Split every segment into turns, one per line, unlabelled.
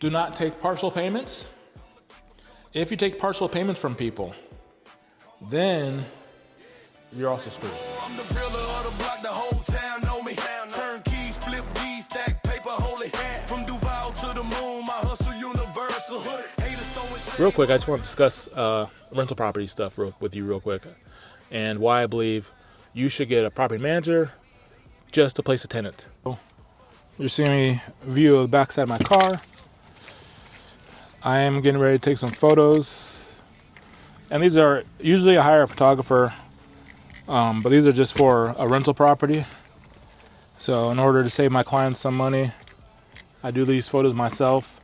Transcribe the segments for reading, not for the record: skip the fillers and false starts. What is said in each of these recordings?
Do not take partial payments. If you take partial payments from people, then you're also screwed.
I'm the realer of the block, the whole town know me. Turn keys, flip D's, stack paper, holy. From Duval to the moon, my hustle universal.
Real quick, I just want to discuss rental property stuff with you real quick, and why I believe you should get a property manager just to place a tenant. You're seeing me view of the backside of my car. I am getting ready to take some photos, and these are usually I hire a photographer, but these are just for a rental property. So in order to save my clients some money, I do these photos myself,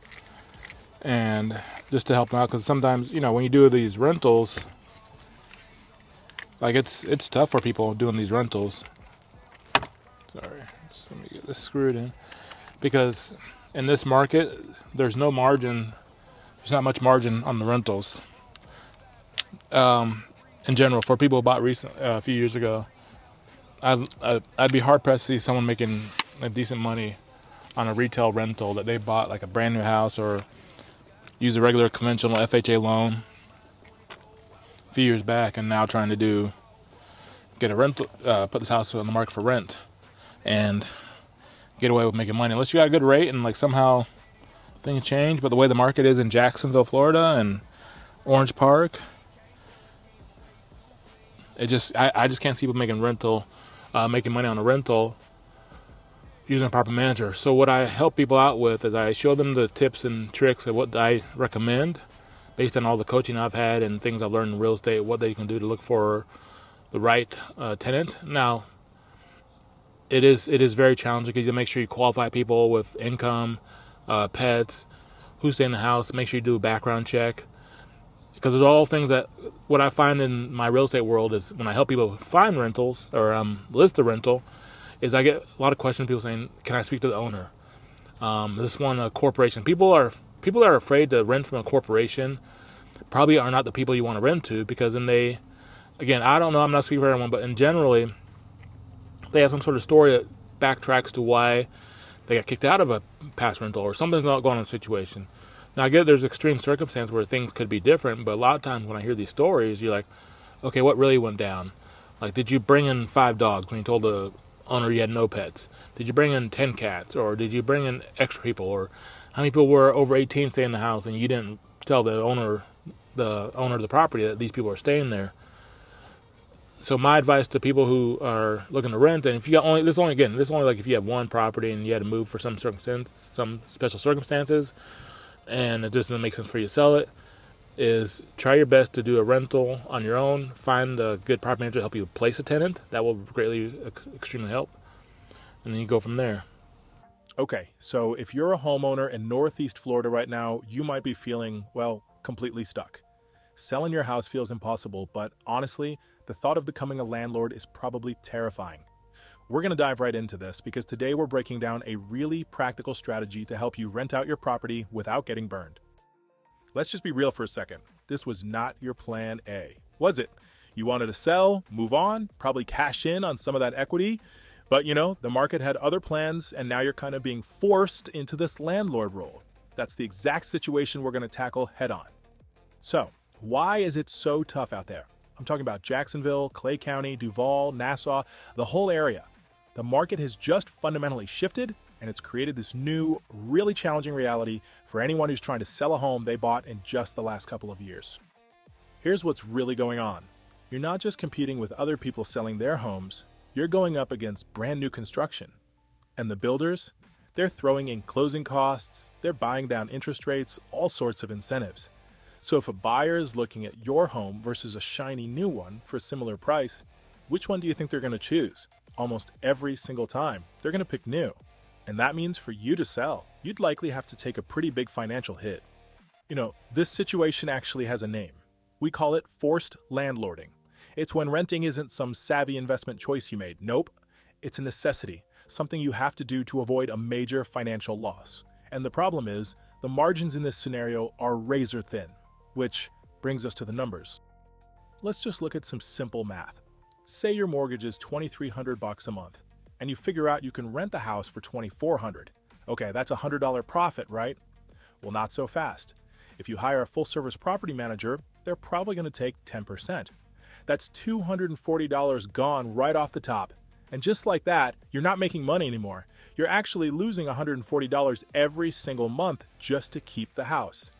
and just to help them out, because sometimes, you know, when you do these rentals, like it's tough for people doing these rentals. Sorry, just let me get this screwed in, because in this market, there's no margin. There's not much margin on the rentals. In general, for people who bought a few years ago, I'd be hard pressed to see someone making like decent money on a retail rental that they bought like a brand new house or use a regular conventional FHA loan a few years back, and now trying to get a rental, put this house on the market for rent, and get away with making money unless you got a good rate and like somehow things change. But the way the market is in Jacksonville, Florida, and Orange Park, I just can't see people making money on a rental using a proper manager. So what I help people out with is I show them the tips and tricks of what I recommend based on all the coaching I've had and things I've learned in real estate, what they can do to look for the right tenant. Now, it is very challenging because you make sure you qualify people with income, pets, who's staying in the house. Make sure you do a background check, because there's all things that what I find in my real estate world is when I help people find rentals or list a rental, is I get a lot of questions. People saying, "Can I speak to the owner?" This one, a corporation. People that are afraid to rent from a corporation probably are not the people you want to rent to, because then again, I don't know. I'm not speaking for everyone, but in generally, they have some sort of story that backtracks to why they got kicked out of a past rental or something's not going on in the situation. Now, I get there's extreme circumstances where things could be different, but a lot of times when I hear these stories, you're like, okay, what really went down? Like, did you bring in 5 dogs when you told the owner you had no pets? Did you bring in 10 cats? Or did you bring in extra people? Or how many people were over 18 staying in the house and you didn't tell the owner of the property that these people are staying there? So my advice to people who are looking to rent, and if you got only like if you have one property and you had to move for some special circumstances, and it just doesn't make sense for you to sell it, is try your best to do a rental on your own. Find a good property manager to help you place a tenant. That will greatly, extremely help. And then you go from there.
Okay, so if you're a homeowner in Northeast Florida right now, you might be feeling, well, completely stuck. Selling your house feels impossible, but honestly, the thought of becoming a landlord is probably terrifying. We're going to dive right into this because today we're breaking down a really practical strategy to help you rent out your property without getting burned. Let's just be real for a second. This was not your plan A, was it? You wanted to sell, move on, probably cash in on some of that equity, but the market had other plans, and now you're kind of being forced into this landlord role. That's the exact situation we're going to tackle head on. So, why is it so tough out there? I'm talking about Jacksonville, Clay County, Duval, Nassau, the whole area. The market has just fundamentally shifted, and it's created this new, really challenging reality for anyone who's trying to sell a home they bought in just the last couple of years. Here's what's really going on. You're not just competing with other people selling their homes, you're going up against brand new construction. And the builders, they're throwing in closing costs, they're buying down interest rates, all sorts of incentives. So if a buyer is looking at your home versus a shiny new one for a similar price, which one do you think they're going to choose? Almost every single time, they're going to pick new. And that means for you to sell, you'd likely have to take a pretty big financial hit. This situation actually has a name. We call it forced landlording. It's when renting isn't some savvy investment choice you made. Nope. It's a necessity, something you have to do to avoid a major financial loss. And the problem is, the margins in this scenario are razor thin, which brings us to the numbers. Let's just look at some simple math. Say your mortgage is $2,300 a month, and you figure out you can rent the house for $2,400. Okay, that's a $100 profit, right? Well, not so fast. If you hire a full-service property manager, they're probably going to take 10%. That's $240 gone right off the top. And just like that, you're not making money anymore. You're actually losing $140 every single month just to keep the house.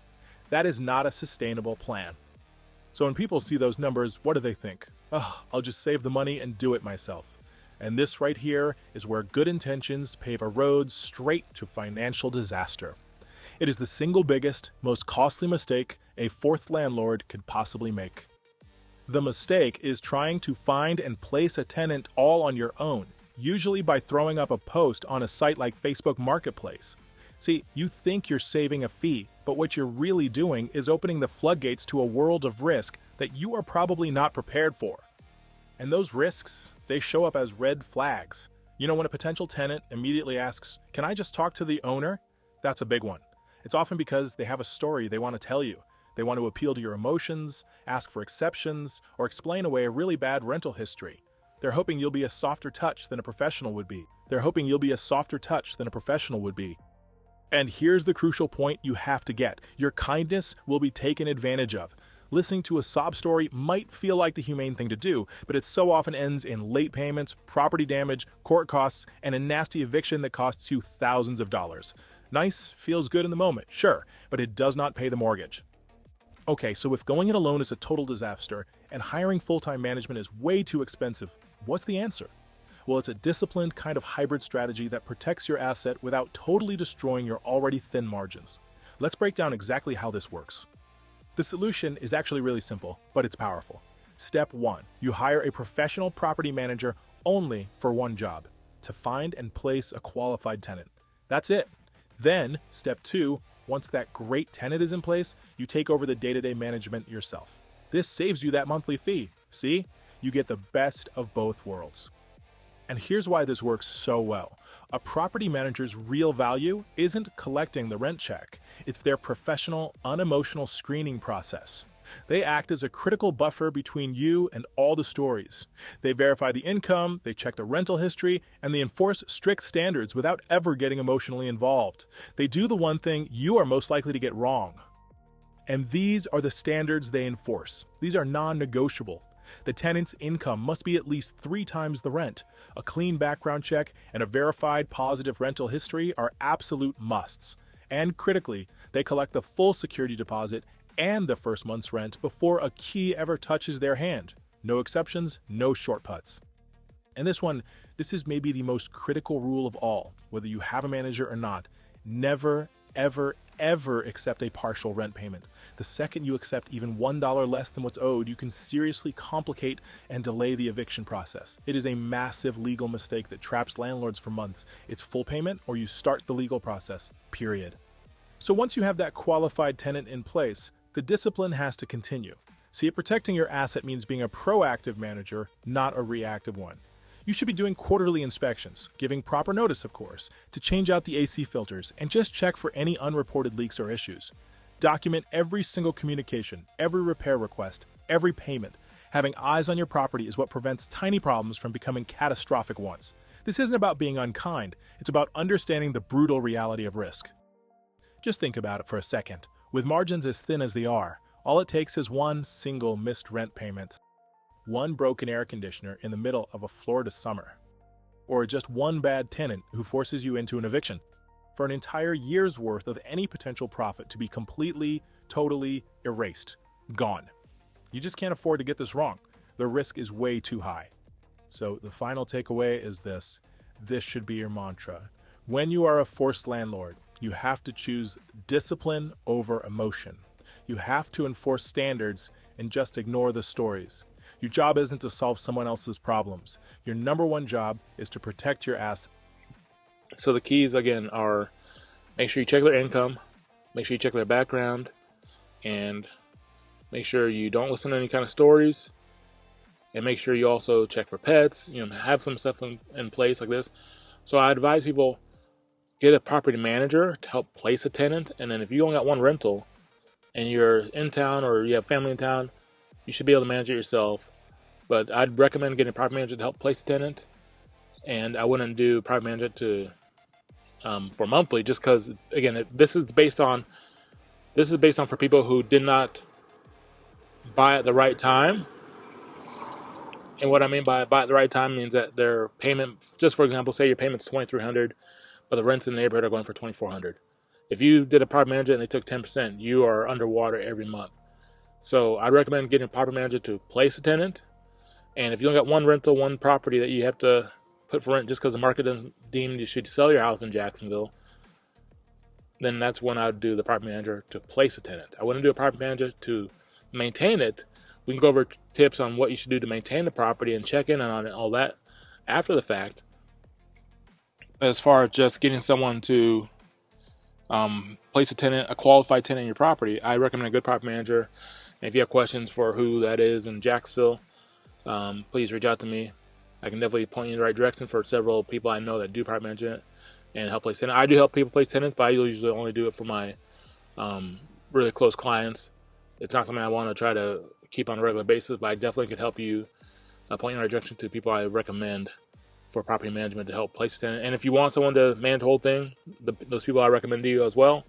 That is not a sustainable plan. So when people see those numbers, what do they think? Oh, I'll just save the money and do it myself. And this right here is where good intentions pave a road straight to financial disaster. It is the single biggest, most costly mistake a fourth landlord could possibly make. The mistake is trying to find and place a tenant all on your own, usually by throwing up a post on a site like Facebook Marketplace. See, you think you're saving a fee, but what you're really doing is opening the floodgates to a world of risk that you are probably not prepared for. And those risks, they show up as red flags. You know, when a potential tenant immediately asks, "Can I just talk to the owner?" That's a big one. It's often because they have a story they want to tell you. They want to appeal to your emotions, ask for exceptions, or explain away a really bad rental history. They're hoping you'll be a softer touch than a professional would be. And here's the crucial point you have to get. Your kindness will be taken advantage of. Listening to a sob story might feel like the humane thing to do, but it so often ends in late payments, property damage, court costs, and a nasty eviction that costs you thousands of dollars. Nice, feels good in the moment, sure, but it does not pay the mortgage. Okay, so if going it alone is a total disaster and hiring full-time management is way too expensive, what's the answer? Well, it's a disciplined kind of hybrid strategy that protects your asset without totally destroying your already thin margins. Let's break down exactly how this works. The solution is actually really simple, but it's powerful. Step 1, you hire a professional property manager only for one job, to find and place a qualified tenant. That's it. Then, step 2, once that great tenant is in place, you take over the day-to-day management yourself. This saves you that monthly fee. See? You get the best of both worlds. And here's why this works so well. A property manager's real value isn't collecting the rent check. It's their professional, unemotional screening process. They act as a critical buffer between you and all the stories. They verify the income, they check the rental history, and they enforce strict standards without ever getting emotionally involved. They do the one thing you are most likely to get wrong. And these are the standards they enforce. These are non-negotiable. The tenant's income must be at least 3 times the rent. A clean background check and a verified positive rental history are absolute musts. And critically, they collect the full security deposit and the first month's rent before a key ever touches their hand. No exceptions, no short putts. And this is maybe the most critical rule of all, whether you have a manager or not. Never, ever, ever accept a partial rent payment. The second you accept even $1 less than what's owed, you can seriously complicate and delay the eviction process. It is a massive legal mistake that traps landlords for months. It's full payment or you start the legal process, period. So once you have that qualified tenant in place, the discipline has to continue. See, protecting your asset means being a proactive manager, not a reactive one. You should be doing quarterly inspections, giving proper notice, of course, to change out the AC filters and just check for any unreported leaks or issues. Document every single communication, every repair request, every payment. Having eyes on your property is what prevents tiny problems from becoming catastrophic ones. This isn't about being unkind, it's about understanding the brutal reality of risk. Just think about it for a second. With margins as thin as they are, all it takes is one single missed rent payment. One broken air conditioner in the middle of a Florida summer. Or just one bad tenant who forces you into an eviction. For an entire year's worth of any potential profit to be completely, totally erased. Gone. You just can't afford to get this wrong. The risk is way too high. So the final takeaway is this. This should be your mantra. When you are a forced landlord, you have to choose discipline over emotion. You have to enforce standards and just ignore the stories. Your job isn't to solve someone else's problems. Your number one job is to protect your asset.
So the keys, again, are make sure you check their income, make sure you check their background, and make sure you don't listen to any kind of stories, and make sure you also check for pets, have some stuff in place like this. So I advise people, get a property manager to help place a tenant, and then if you only got one rental, and you're in town or you have family in town, you should be able to manage it yourself. But I'd recommend getting a property manager to help place a tenant, and I wouldn't do property manager for monthly, just because, again, this is based on This is based on for people who did not buy at the right time. And what I mean by buy at the right time means that their payment, just for example, say your payment's $2,300, but the rents in the neighborhood are going for $2,400. If you did a property manager and they took 10%, you are underwater every month. So I'd recommend getting a property manager to place a tenant. And if you only got one rental, one property that you have to put for rent just because the market doesn't deem you should sell your house in Jacksonville, then that's when I would do the property manager to place a tenant. I wouldn't do a property manager to maintain it. We can go over tips on what you should do to maintain the property and check in on it, all that after the fact. As far as just getting someone to place a tenant, a qualified tenant in your property, I recommend a good property manager. And if you have questions for who that is in Jacksonville, please reach out to me. I can definitely point you in the right direction for several people I know that do property management and help place tenants. I do help people place tenants, but I usually only do it for my really close clients. It's not something I want to try to keep on a regular basis, but I definitely could help you point you in the right direction to people I recommend for property management to help place a tenant. And if you want someone to manage the whole thing, those people I recommend to you as well,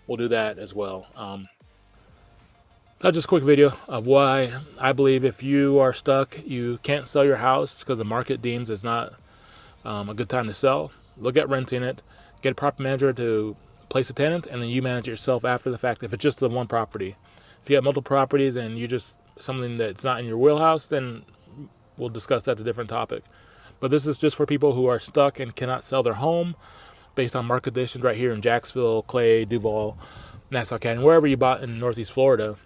we'll do that as well. That's just a quick video of why I believe if you are stuck, you can't sell your house because the market deems it's not a good time to sell. Look at renting it, get a property manager to place a tenant, and then you manage it yourself after the fact if it's just the one property. If you have multiple properties and you just something that's not in your wheelhouse, then we'll discuss that's a different topic. But this is just for people who are stuck and cannot sell their home based on market conditions right here in Jacksonville, Clay, Duval, Nassau County, wherever you bought in Northeast Florida,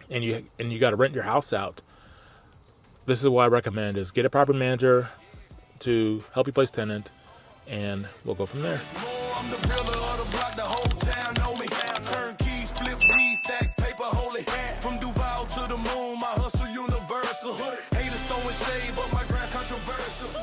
and you got to rent your house out. This is what I recommend: is get a property manager to help you place tenant, and we'll go from there.
I'm the builder of the block, the whole town know me. Turn keys, flip keys, stack paper, holy. From Duval to the moon, my hustle universal. Haters throwing shade, but my grass controversial.